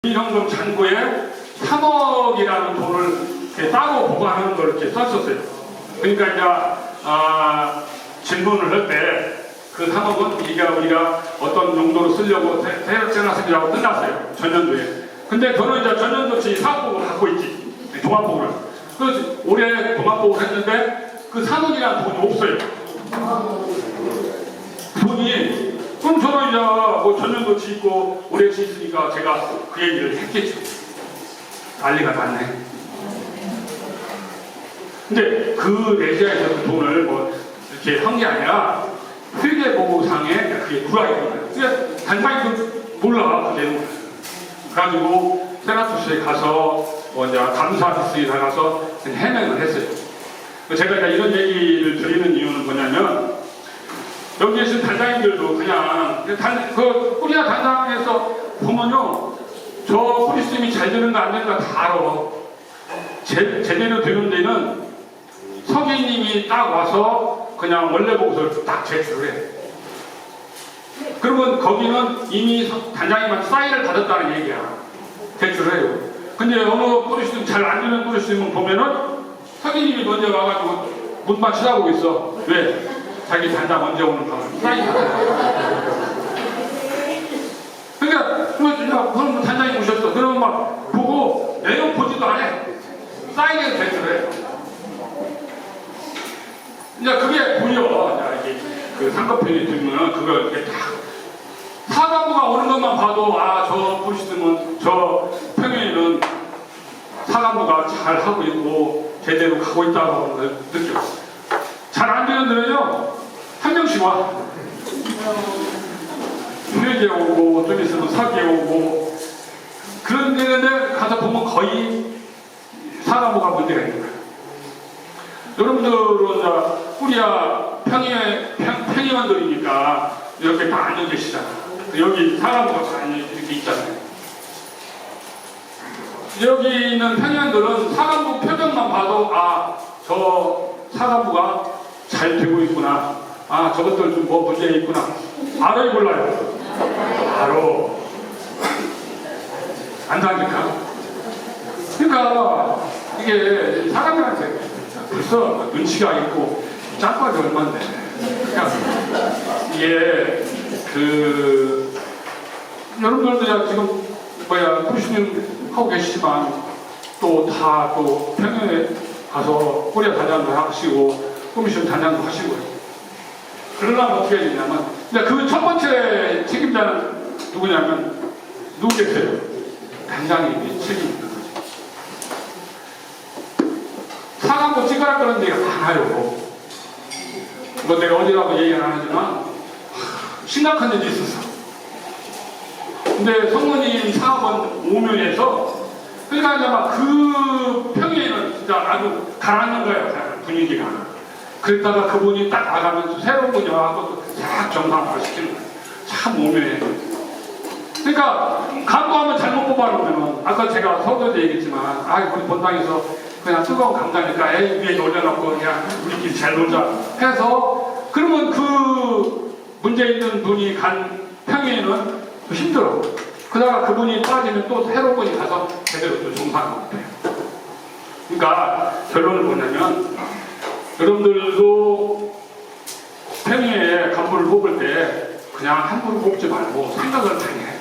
현금 잔고에 3억이라는 돈을 이렇게 따로 보관하는 걸 이렇게 썼었어요. 그러니까 이제 질문을 할 때 그 3억은 우리가 어떤 용도로 쓰려고 생각했냐고 끝났어요. 전년도에. 근데 저는 이제 전년도치 사업복을 갖고 있지. 종합복을. 그래서 올해 종합복을 했는데 그 3억이라는 돈이 없어요. 돈이. 그럼 저는 이제 뭐 전년도치 있고 올해치 있으니까 제가 그 얘기를 했겠죠. 난리가 났네. 근데 그 레지아에서 그 돈을 뭐 이렇게 한 게 아니라 회계보고상에 그게 들어와 있는 거예요. 그게 단장님도 몰라, 그 내용을. 그래가지고 세나토스에 가서 뭐 이제 감사 디스에 가서 해명을 했어요. 제가 이제 이런 얘기를 드리는 이유는 뭐냐면 여기 계신 단장님들도 그냥 그 뿌리야 단장에서 보면요, 저 뿌리 스님이 잘 되는 거 안 되는 거 다 알아. 제대로 되는 데는 서기님이 딱 와서 그냥 원래 보고서를 딱 제출을 해. 그러면 거기는 이미 단장님한테 사인을 받았다는 얘기야. 제출을 해요. 근데 어느 뿌리 스님 잘 안 되는 뿌리 스님은 보면은 서기님이 먼저 와가지고 문만 쳐다보고 있어. 왜? 자기 단장 언제 오는가 사인 그러니까 그럼 단장이 오셨어. 그러면 막 보고 내용 보지도 안 해. 사인해서 제출해. 이제 그게 보여. 이제 그 상급편이 들면 그걸 이렇게 딱 사관부가 오는 것만 봐도 저 보시면 저 평양에는 사관부가 잘 하고 있고 제대로 가고 있다고 느껴. 잘 안 되는 데는요, 한 명씩 와. 회계 오고, 좀 있으면 사계 오고, 그런 데는 가서 보면 거의 사관부가 문제가 있는 거예요. 여러분들은 뿌리야 평의원들이니까 이렇게 다 앉아 계시잖아. 여기 사관부가 다 이렇게 있잖아요. 여기 있는 평의원들은 사관부 표정만 봐도 저 사관부가 잘 되고 있구나. 저것들 좀 뭐 문제 있구나. 알아요, 몰라요? 알아. 안다니까. 그러니까 이게 사람들한테 벌써 눈치가 있고 짬밥이 얼마인데. 그러니까 이게 여러분들도 지금 부르시는 하고 계시지만 또 평양에 가서 코리아 단장도 하시고 코미션 단장도 하시고요. 그러려면 어떻게 해야 되냐면, 그 첫 번째 책임자는 누구냐면 누구겠어요? 단장이 책임입니다. 사관부 찍어라 그런 데가 많아요. 뭐 내가 어디라고 얘기는 안 하지만 심각한 데도 있었어. 근데 성모님 사업은 오면에서 그러니까 그 평에는 진짜 아주 가라앉는 거예요. 분위기가. 그랬다가 그분이 딱 나가면서 새로운 분이 와서 싹 정상화를 시키는 거예요. 참 오묘해. 그러니까 간부하면 잘못 뽑아놓으면 아까 제가 서두에도 얘기했지만 우리 본당에서 그냥 뜨거운 감자니까 위에 올려놓고 그냥 우리끼리 잘 놀자 해서 그러면 그 문제 있는 분이 간 평에는 힘들어. 그러다가 그분이 빠지면 또 새로운 분이 가서 제대로 또 정상화가 돼요. 그러니까 결론은 뭐냐면 여러분들도 평의에 간부를 뽑을 때 그냥 함부로 뽑지 말고 생각을 많이 해.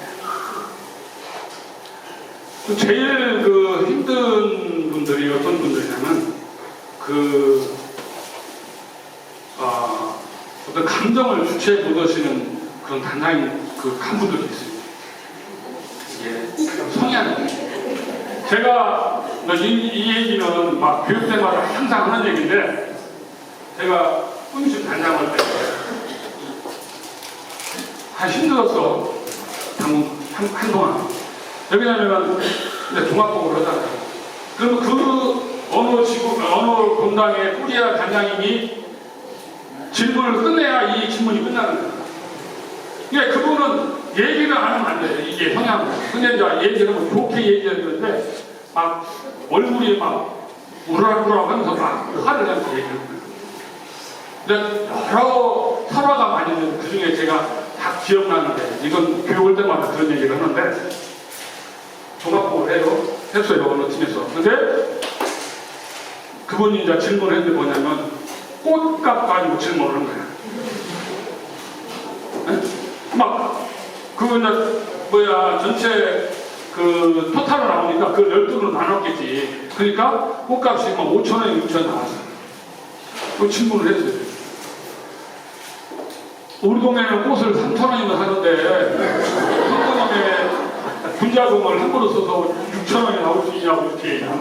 제일 힘든 분들이 어떤 분들이냐면 어떤 감정을 주체에 묻으시는 그런 단장인 간부들이 있습니다. 이게 성향이. 제가 이 얘기는 막 교육 때마다 항상 하는 얘기인데 제가 음식 단장할 때 힘들었어. 한동안. 왜냐면 종합복을 하잖아요. 그러면 어느 공당의 뿌리야 단장님이 질문을 끝내야 이 질문이 끝나는 거예요. 그러니까 그분은 얘기를 안 하면 안 돼요. 이게 성향으로. 근데 이제 얘기를 하면 좋게 얘기하는데 막 얼굴이 막 우라우라 하면서 막 화를 내면서 얘기를 해요. 근데 여러 설화가 많이 있는데 그 중에 제가 다 기억나는데 이건 교육할 때마다 그런 얘기를 하는데 했어요. 어느 팀에서. 근데 그분이 이제 질문을 했는데 뭐냐면 꽃값 가지고 질문을 한 거야. 막 그거 이제 전체 그 토탈로 나오니까 그 12으로 나눴겠지. 그러니까 꽃값이 막 5,000원, 6,000원 나왔어. 그 질문을 했어요. 우리 동네는 꽃을 3,000원이면 사는데 한국인의 분자금을 함부로 써서 6,000원이 나올 수 있냐고 이렇게 얘기하는.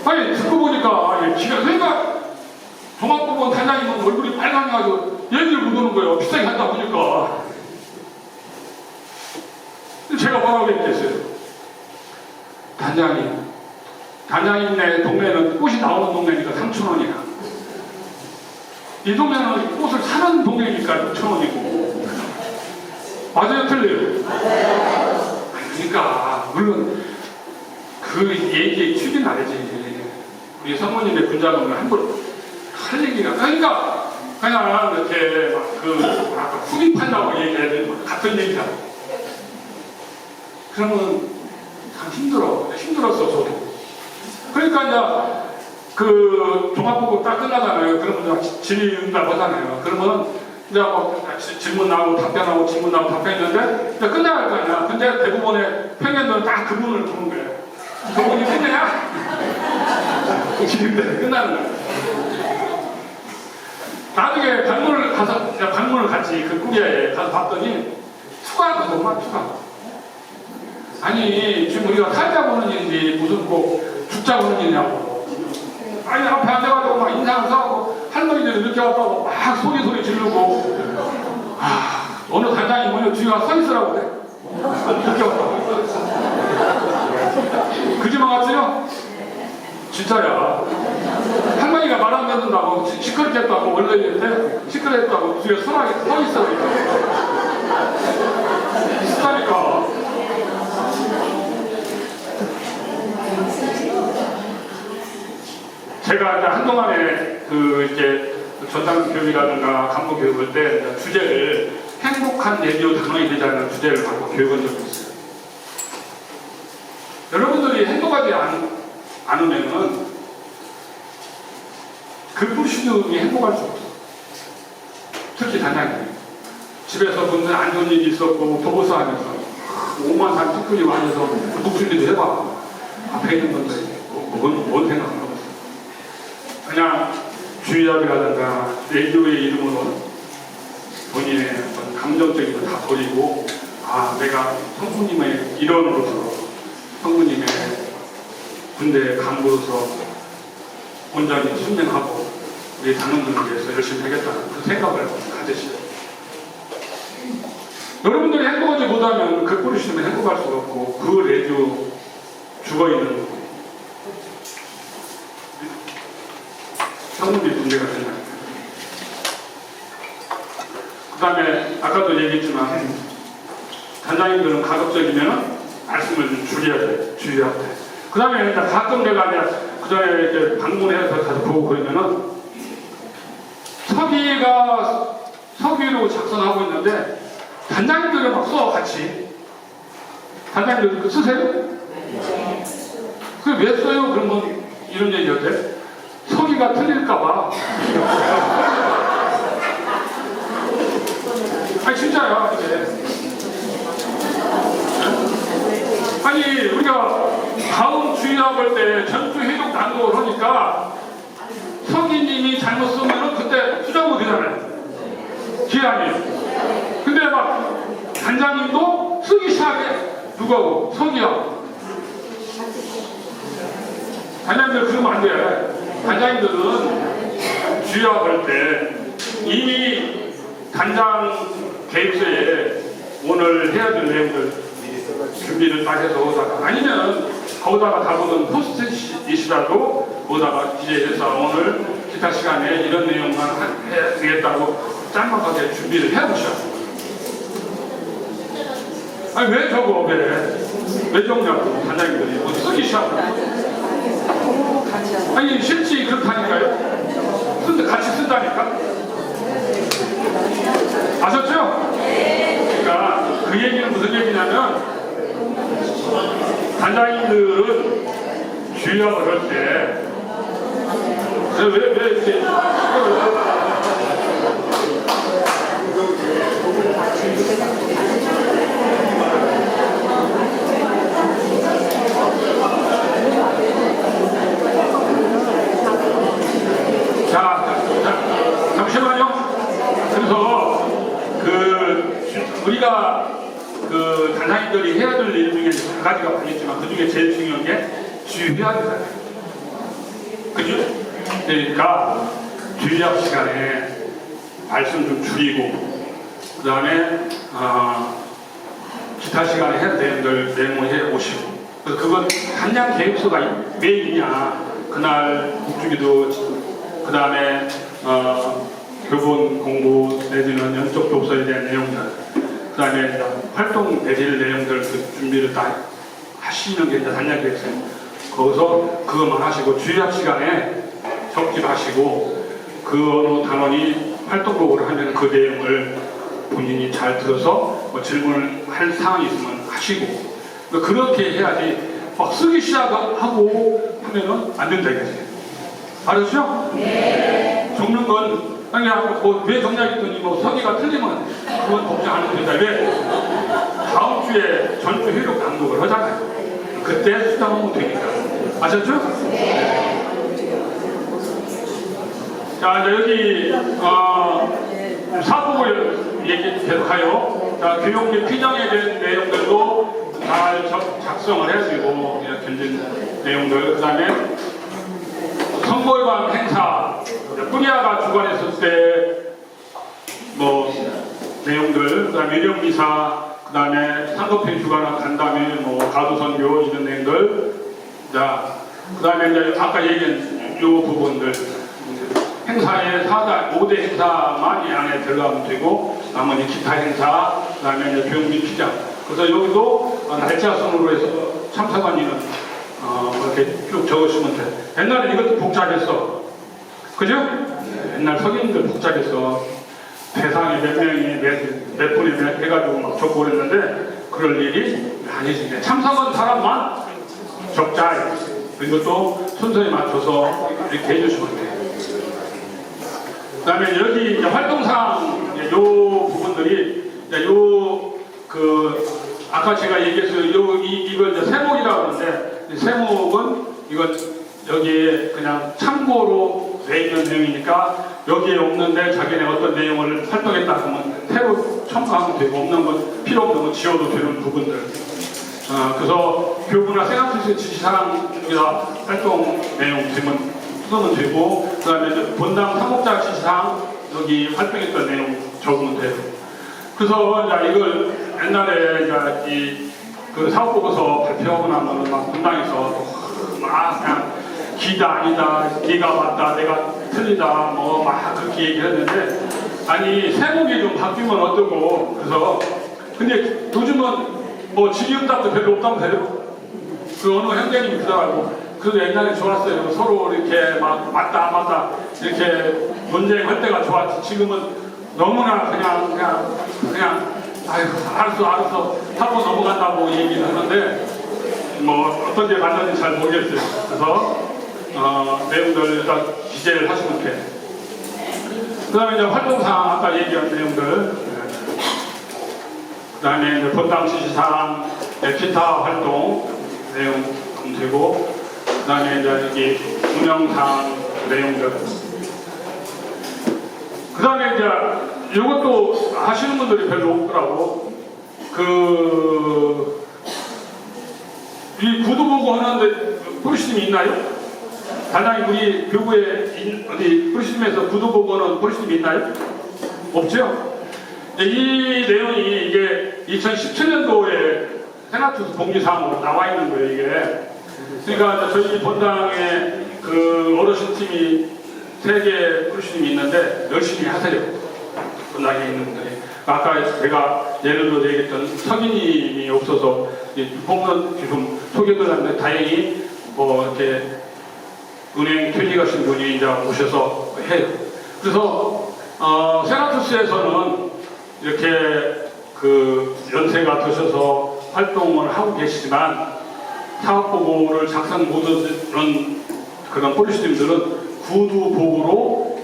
아니 듣고 보니까 지금 그러니까 종합부분 단장님은 얼굴이 빨간해가지고 얘기를 못 하는 거예요. 비싸게 한다 보니까. 제가 뭐라고 얘기했어요. 단장님네 동네는 꽃이 나오는 동네니까 3,000원이야. 이 동네는 꽃을 사는 동네니까 6,000원이고. 맞아요, 틀려요? 그러니까 물론 그 얘기에 튀긴 알지. 우리 성모님의 분자금을 함부로 할 얘기가 그러니까 그냥 이렇게 막 아까 후립한다고 얘기해야 되는 같은 얘기라고. 그러면 참 힘들었어 저도. 그러니까 이제 그 종합보고 딱 끝나잖아요. 그러면 질의응답 하잖아요. 그러면 이제 뭐 질문 나오고 답변하고 질문 나오고 답변했는데 이제 끝나야 할 거 아니야. 근데 대부분의 평년들은 딱 그분을 보는 거예요. 그분이 끝내야 질의응답이 끝나는 거예요. 나중에 방문을 같이 그 꾸리에 가서 봤더니 투가가 너무 많아. 투가. 아니 지금 우리가 살자 보는 일인지 무슨 뭐 죽자 보는 일이냐고. 아니 앞에 앉아가지고 막 인상을 써고 할머니들이 늦게 왔다고 막 소리 지르고 어느 단장이 뭐냐 뒤에 서 있으라고 그래. 늦게 왔다고. 그지만 같지요? 진짜야. 할머니가 말 안 듣는다고 시끄럽겠다고 원래 얘기했는데 시끄럽다고 뒤에 서 있으라고. 비슷하니까. 제가 이제 한동안에 이렇게 전담 교육이라든가 간부 교육을 때 주제를 행복한 레디오 단원이 되자는 주제를 갖고 교육한 적이 있어요. 여러분들이 행복하지 않으면은 그 부시둥이 행복할 수 없어. 특히 단장님. 집에서 무슨 안 좋은 일이 있었고 보고서 하면서 오만 산 특훈이 와서 목소리도 해봐. 앞에 있는 건데 뭔 생각하는 거야. 그냥 주의학이라든가 레디오의 이름으로 본인의 어떤 감정적인 걸 다 버리고 내가 성부님의 일원으로서 성부님의 군대 간부로서 온전히 순명하고 우리 단원들을 위해서 열심히 하겠다는 그 생각을 가지시죠. 여러분들이 행복하지 못하면 그 뿌리시면 행복할 수가 없고 그 레디오 죽어있는 성분이 문제가 된다. 그 다음에 아까도 얘기했지만 단장님들은 가급적이면 말씀을 좀 줄여야 돼. 그 다음에 가끔 내가 그 전에 이렇게 방문해서 가서 보고 그러면은 서기로 작성하고 있는데 단장님들은 막 써 같이. 단장님들 그 쓰세요? 그게 왜 써요? 그러면 이런 얘기였대. 서기가 틀릴까봐. 아니 진짜야 이게. 아니 우리가 다음 주의학을 때 전주 해독 난독을 하니까 서기님이 잘못 쓰면은 그때 수정도 되잖아요. 기한이. 근데 막 단장님도 쓰기 시작해. 누가고? 서기야. 단장님들 그러면 안 돼. 단장님들은 주의학할 때 이미 단장 계획서에 오늘 해야 될 내용들 준비를 딱 해서 오다가 아니면 거기다가 다루는 포스트잇이라도 거기다가 기재해서 오늘 기타 시간에 이런 내용만 해야 되겠다고 짤막하게 준비를 해보셔. 아니 왜 저거 왜 적냐고 단장님들이 어디 쓰기 시작하고. 아니 실제 그렇다니까요. 근데 같이 쓴다니까. 아셨죠? 그러니까 그 얘기는 무슨 얘기냐면, 단장님들은 주의하고 할 때, 왜 이렇게, 잠시만요. 그래서 우리가 단장님들이 해야 될 일 중에 몇 가지가 많겠지만 그 중에 제일 중요한 게 주의해야 되잖아요. 그죠? 그러니까 주의학 시간에 말씀 좀 줄이고, 그 다음에 기타 시간에 해야 되는 내용을 해 오시고, 그래서 그건 한양 계획서가 왜 있냐, 그날 국주기도, 그 다음에 교본 공부 내지는 연속 독서에 대한 내용들, 그 다음에 활동 내질 내용들 그 준비를 다 하시는 게 이제 한양 계획서예요. 거기서 그것만 하시고 주의학 시간에 적지 마시고, 그 어느 단원이 활동곡을 하면 그 내용을 본인이 잘 들어서 뭐 질문을 할 사항이 있으면 하시고, 그렇게 해야지 막 쓰기 시작하고 하면은 안 된다 이거지. 알았죠? 네. 적는 건 그냥 왜 적냐했더니 서기가 틀리면 그건 걱정 안 해도 된다. 왜? 다음 주에 전주 회력 낭독을 하잖아요. 그때 수정하면 되니까. 아셨죠? 네. 자, 이제 여기 사부를 얘기 계속하여. 자, 교육 및 피정에 대한 내용들도 잘 작성을 해주고 견진 내용들. 그 다음에 선거관 행사, 뿌리아가 주관했을 때 뭐 내용들, 그 다음에 유령미사, 그 다음에 상급회 주관한 간담회, 뭐 가도선교 이런 내용들. 자, 그 다음에 이제 아까 얘기한 요 부분들. 행사에 5대 행사만 이 안에 들어가면 되고, 나머지 기타 행사, 그 다음에 이제 교육 및 피장. 그래서 여기도 날짜 순으로 해서 참석관님은 이렇게 쭉 적으시면 돼. 옛날에 이것도 복잡했어. 그죠? 옛날 서기님들 복잡했어. 대상이 몇 명이 몇 분이 몇 해가지고 막 적고 그랬는데, 그럴 일이 아니지. 참석한 사람만 적자. 이것도 순서에 맞춰서 이렇게 해주시면 돼. 그 다음에 여기 이제 활동상 요 부분들이 아까 제가 얘기했어요. 이걸 이제 세목이라고 하는데, 세목은 이건 여기에 그냥 참고로 돼 있는 내용이니까 여기에 없는데 자기네 어떤 내용을 활동했다 하면 새로 첨가하면 되고, 없는 건 필요 없는 건 지워도 되는 부분들. 그래서 교부나 세나투스 지시사항 여기다 활동 내용 되면 쓰면 되고, 그 다음에 본당 사목자 지시사항 여기 활동했던 내용 적으면 돼요. 그래서 이제 이걸 옛날에 이제 그 사업보고서 발표하고 나면 막 본당에서 막 그냥 기다 아니다, 네가 맞다, 내가 틀리다, 뭐 막 그렇게 얘기했는데, 아니 세목이 좀 바뀌면 어떠고, 그래서 근데 요즘은 뭐 질의응답도 별로 없다면 돼요. 그 어느 형제님이 그러더라고. 그래도 옛날에 좋았어요. 서로 이렇게 막 맞다 안 맞다 이렇게 논쟁할 때가 좋았지. 지금은 너무나 그냥 아이고 알았어 하고 넘어간다고 얘기를 하는데, 뭐 어떤 게 맞는지 잘 모르겠어요. 그래서 내용들 일단 기재를 하시면 돼. 그 다음에 이제 활동사항 아까 얘기한 내용들, 그 다음에 이제 본당 지시사항, 기타 활동 내용 되고, 그 다음에 이제 여기 운영사항 내용들. 그 다음에 이제 이것도 하시는 분들이 별로 없더라고. 이 구두 보고 하는데 프로시즘이 있나요? 단장님 우리 교구에 어디 프로시즘에서 구두 보고는 프로시즘이 있나요? 없죠? 이 내용이 이게 2017년도에 세나투스 공지사항으로 나와 있는 거예요, 이게. 그러니까 저희 본당에 그 어르신팀이 3개 프로시즘이 있는데 열심히 하세요. 본당에 있는 분들이. 아까 제가 예를 들어 얘기했던 석인님이 없어서 보면 지금 소개도 하는데 다행히 뭐 이렇게 은행 퇴직하신 분이 이제 오셔서 해요. 그래서 세나투스에서는 이렇게 그 연세가 드셔서 활동을 하고 계시지만 사업보고를 작성 못하는 그런 포리스님들은 구두보고로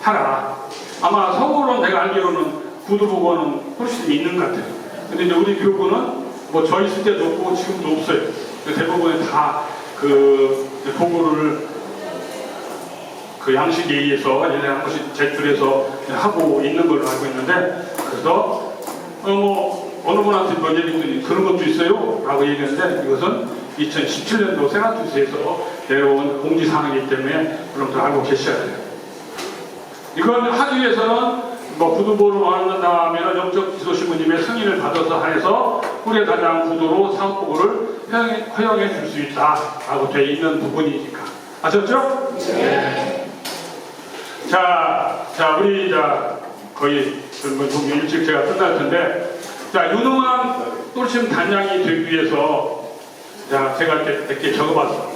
하라. 아마 서울은 내가 알기로는 구두보고는 포리스님이 있는 것 같아요. 근데 이제 우리 교구는 뭐 저 있을 때도 없고 지금도 없어요. 대부분이 다 그 보고를 그 양식에 의해서 얘네 한 번씩 제출해서 하고 있는 걸로 알고 있는데, 그래서 뭐 어느 분한테 뭐 얘기했더니 그런 것도 있어요 라고 얘기했는데, 이것은 2017년도 세나투스에서 내려온 공지사항이기 때문에 여러분들 알고 계셔야 돼요. 이걸 하기 위해서는 뭐 구두보를 만든다면 영적 기소신부님의 승인을 받아서 해서 후레단장 구도로 사업보고를 허용해 줄 수 있다라고 되어 있는 부분이니까. 아셨죠? 네. 자, 우리 거의 좀 일찍 제가 끝날 텐데, 자, 유능한 또르심 단장이 되기 위해서 제가 이렇게 적어봤어.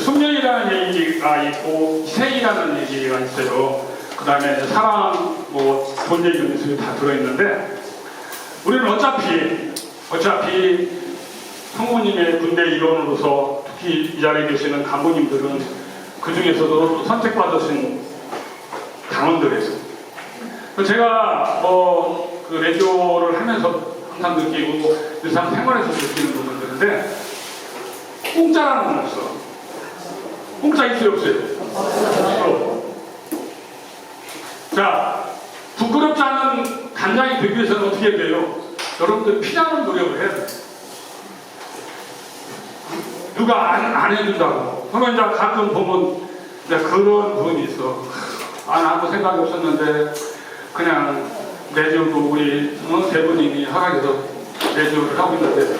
숙명이라는 얘기가 있고 희생이라는 얘기가 있어요. 그 다음에 사랑, 뭐 돈 얘기 있으면 다 들어있는데, 우리는 어차피 성모님의 군대 일원으로서 특히 이 자리에 계시는 간부님들은 그 중에서도 선택받으신 당원들에서, 제가 그 레디오를 하면서 항상 느끼고 일상생활에서 느끼는 부분들인데, 공짜라는 건 없어. 공짜 있어요, 없어요? 자, 부끄럽지 않은 단장이 되기 위해서는 어떻게 해야 돼요? 여러분들 피하는 노력을 해야 돼요. 누가 안 해준다고. 그러면 이제 가끔 보면 이제 그런 부분이 있어. 난 아무 생각이 없었는데 그냥 레디오도 우리 대부님이 허락해서 레디오를 하고 있는데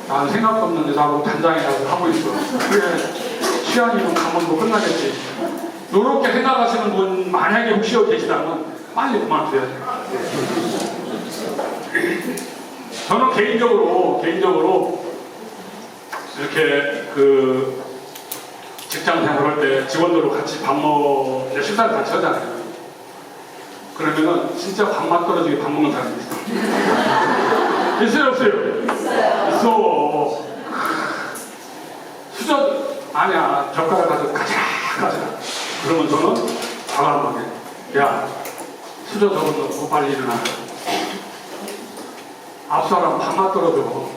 나는 생각도 없는데 나보고 단장이라고 하고 있어. 그래, 시간이면 가면 뭐 끝나겠지. 이렇게 생각하시는 분 만약에 혹시 계시다면 빨리 그만둬야 돼요. 저는 개인적으로 이렇게 그 직장 생활할 때 직원들로 같이 식사를 같이 하잖아요. 그러면은 진짜 밥맛 떨어지게 밥 먹는 사람이 있어. 있어요, 없어요? 있어. 수저 아니야, 젓가락 가서 가자. 그러면 저는 과감하게, 야, 수저 저거 넣고 빨리 일어나. 앞사람 밥맛 떨어져.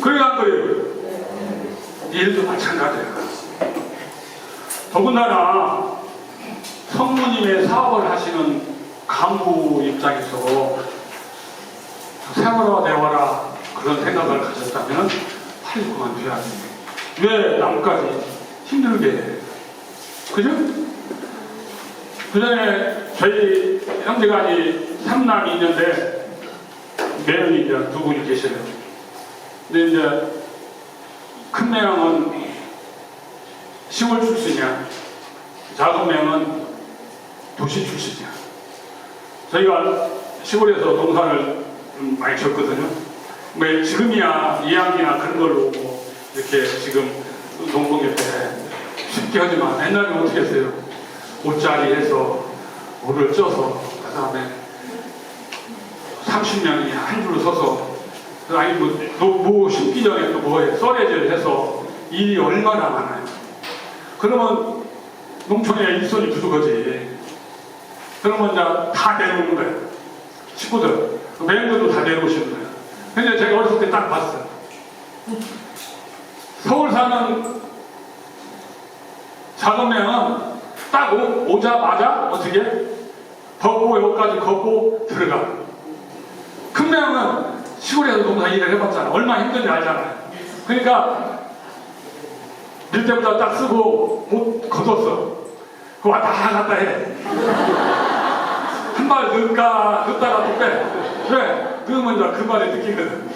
그래 안 그래요? 일도 마찬가지야. 더군다나 성모님의 사업을 하시는 간부 입장에서 세워라 내워라 그런 생각을 가졌다면 빨리 그만둬야 돼. 왜 남까지 힘들게 해? 그죠? 그 전에 저희 형제가 삼남이 있는데 매형이 이제 두 분이 계셔요. 근데 이제 큰 매형은 시골 출신이야. 작은 매형은 도시 출신이야. 저희가 시골에서 동산을 좀 많이 쳤거든요. 뭐 지금이야 이양이나 그런 걸로 뭐 이렇게 지금 농공협회 쉽게 하지만 옛날에 어떻게 했어요? 옷자리 해서 물을 쪄서 그 다음에 30명이 한 줄로 서서 아니 뭐 심기 전에 또 뭐해 썰애질 해서 일이 얼마나 많아요. 그러면 농촌에 일손이 부족하지. 그러면 이제 다 내려오는 거예요. 친구들 매형들도 다 내려오시는 거예요. 근데 제가 어렸을 때 딱 봤어요. 서울 사는 작은 매형은 딱 오자마자 어떻게 걷고 여기까지 걷고 들어가. 큰 매형은 시골에서 농사 일을 해봤잖아. 얼마나 힘든지 알잖아요. 그러니까 밀 때보다 딱 쓰고 못 걷었어. 그거 왔다 갔다 해. 한 발 넣다가 또 빼. 왜? 넣으면 이제 그 발에 느끼거든.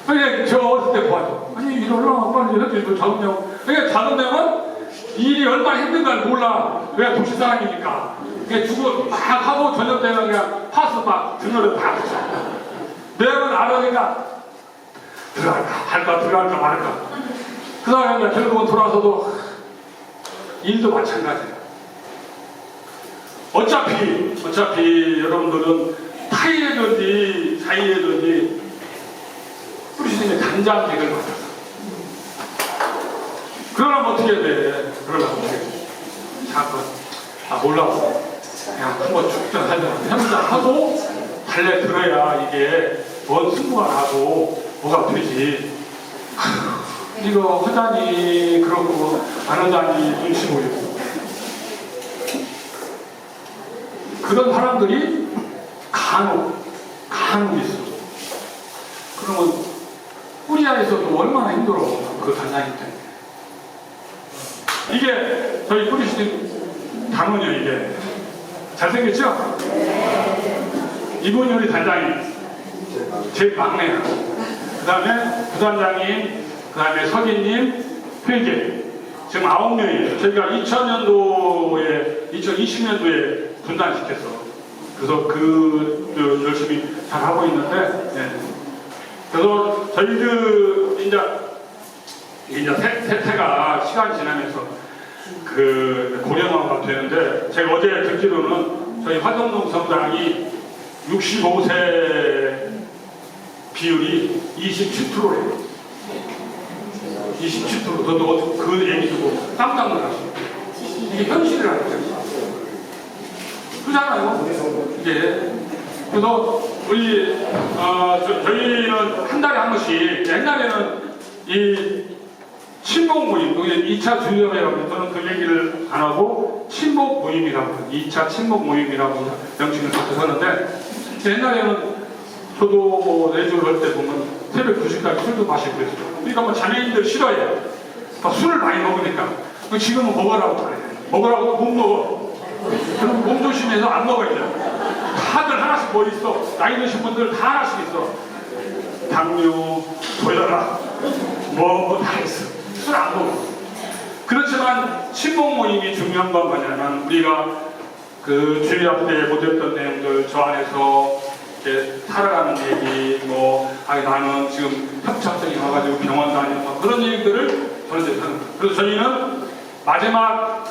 아니, 저 어렸을 때 봐요. 아니, 이러려면 빨리 해도 이거 작은 명. 그러니까 작은 명은 일이 얼마나 힘든가를 몰라. 왜 도시 사람이니까. 그냥 주고 막 하고 저녁 되면 그냥 파스 막 등으로 다 붙여. 명은 알아니까 들어갈까 말까. 그 다음에 결국은 돌아서도 일도 마찬가지예요. 어차피 여러분들은 타일이든지 자의라든지 뿌리시는 단장직을 받았어. 그러려면 어떻게 해야 돼? 그러려면 어떻게 해? 자꾸 몰라. 그냥 한번 축전하자. 현장하고 달래들어야 이게 뭔 승부가 나고 뭐가 되지. 이거 하자니 그렇고 안 하자니 눈치 보이고 그런 사람들이 간혹 있어. 그러면 뿌리아에서도 얼마나 힘들어 그 단장일 때. 이게 저희 뿌리시는 단원이요. 이게 잘생겼죠? 이분이 우리 단장님 제일 막내야. 그 다음에 부단장님, 그 다음에 서기님, 회계 지금 9명이에요. 저희가 2020년도에 분단시켰어. 그래서 열심히 잘 하고 있는데, 네. 그래서 저희들 이제 세태가 시간이 지나면서 고령화가 되는데, 제가 어제 듣기로는 저희 화정동 성당이 65세 비율이 27%래요. 27%. 저도 그 얘기 듣고 깜짝 놀랐어요. 이게 현실이라는 거죠. 그렇잖아요. 이게. 그래서 저희는 한 달에 한 번씩, 옛날에는 이 친목 모임, 2차 주요회라고 저는 그 얘기를 안 하고 친목 모임이라고 2차 친목 모임이라고 명칭을 바꿔서는데, 옛날에는 저도 내주를 할 때 보면 새벽 2시까지 술도 마시고 그랬어요. 그러니까 자매님들 싫어해요. 술을 많이 먹으니까. 지금은 먹으라고 그래. 먹으라고 못 먹어. 그럼 몸 조심해서 안 먹어야 돼. 다들 하나씩 뭐 있어. 나이 드신 분들 다 하나씩 있어. 당뇨, 고혈압, 뭐 다 있어. 술 안 먹어. 그렇지만 친목 모임이 중요한 건 뭐냐면 우리가 그 주일학 때 못했던 내용들 저 안에서 이렇게 살아가는 얘기, 나는 지금 협착증이 와가지고 병원 다니고 그런 얘기들을 저는 하는 거예요. 그래서 저희는 마지막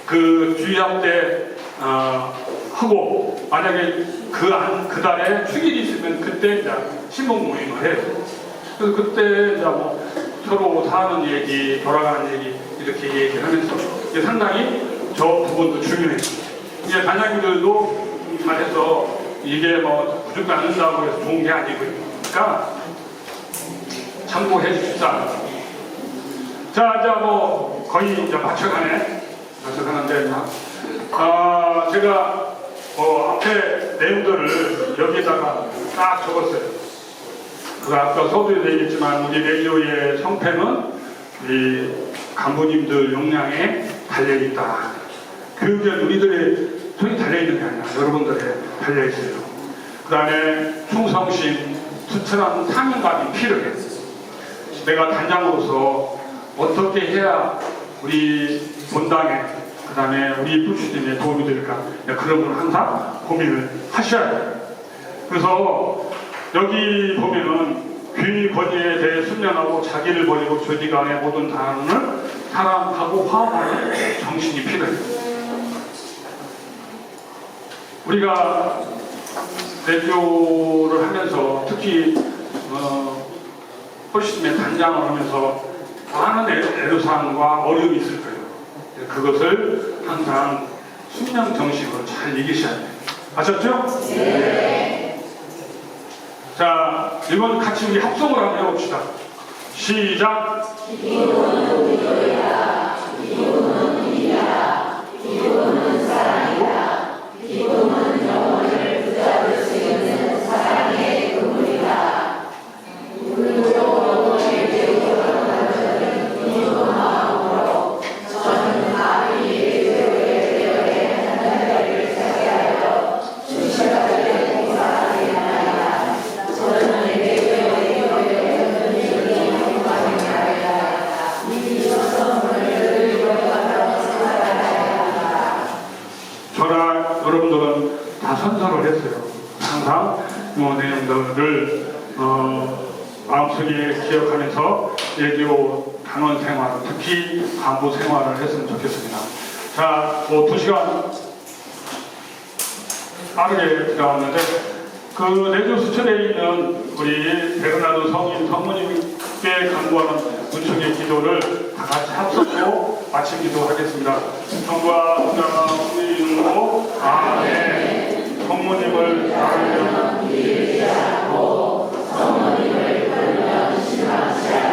그 주일학 때 하고 만약에 그 달에 축일이 있으면 그때 이제 친목 모임을 해요. 그래서 그때 이제 서로 사는 얘기, 돌아가는 얘기 이렇게 얘기하면서 상당히 저 부분도 중요해요. 이제 단장님들도 잘해서 이게 부족하지 않는다고 해서 좋은 게 아니고요. 그러니까 참고해 주십사. 자, 이제 거의 이제 맞춰가는데, 제가 앞에 내용들을 여기다가 딱 적었어요. 아까 서두에도 얘기했지만 우리 레디오의 성패는 우리 간부님들 역량에 달려있다. 교육은 우리들의 손이 달려있는 게 아니라 여러분들의 달려있어요. 그 다음에 충성심, 투철한 사명감이 필요해. 내가 단장으로서 어떻게 해야 우리 본당에, 그 다음에 우리 불주님에 도움이 될까? 그런 걸 항상 고민을 하셔야 돼요. 그래서 여기 보면은 귀 권위에 대해 순명하고 자기를 버리고 조직안의 모든 단원을 사랑하고 화합하는 정신이 필요해요. 우리가 레디오를 하면서 특히 홀씨님의 단장을 하면서 많은 애로사항과 어려움이 있을 거예요. 그것을 항상 순명 정신으로 잘 이기셔야 돼요. 아셨죠? 네. 자, 이번 같이 우리 합성을 한번 해봅시다. 시작. 기도는 기도야. 기도는 우리야. 기도는 사랑이다. 기도는 영혼을 붙잡을 수 있는 사랑의 그물이다. 우리도 영혼을 기도하는 기도 마음으로 저는 아비의 교회의 되어야 하는 자리를 차지하여 주시라는 공사하게 하나이다. 저는 내 교회의 교회의 공사하게 이 선물을 이용하며 살아가야 한다. 저랑 여러분들은 다 선서를 했어요. 항상 내용들을 마음속에 기억하면서 레디오 단원 생활, 특히 간부 생활을 했으면 좋겠습니다. 자, 2시간 빠르게 들어왔는데 그 내주 수천에 있는 우리 베르나르 성모님께 간구하는 문충의 기도를 다 같이 합성으로 마친 기도하겠습니다. 성과 성자와 성의 이름으로 아멘. 성모님을 따르며 성모님을 따르며 신하세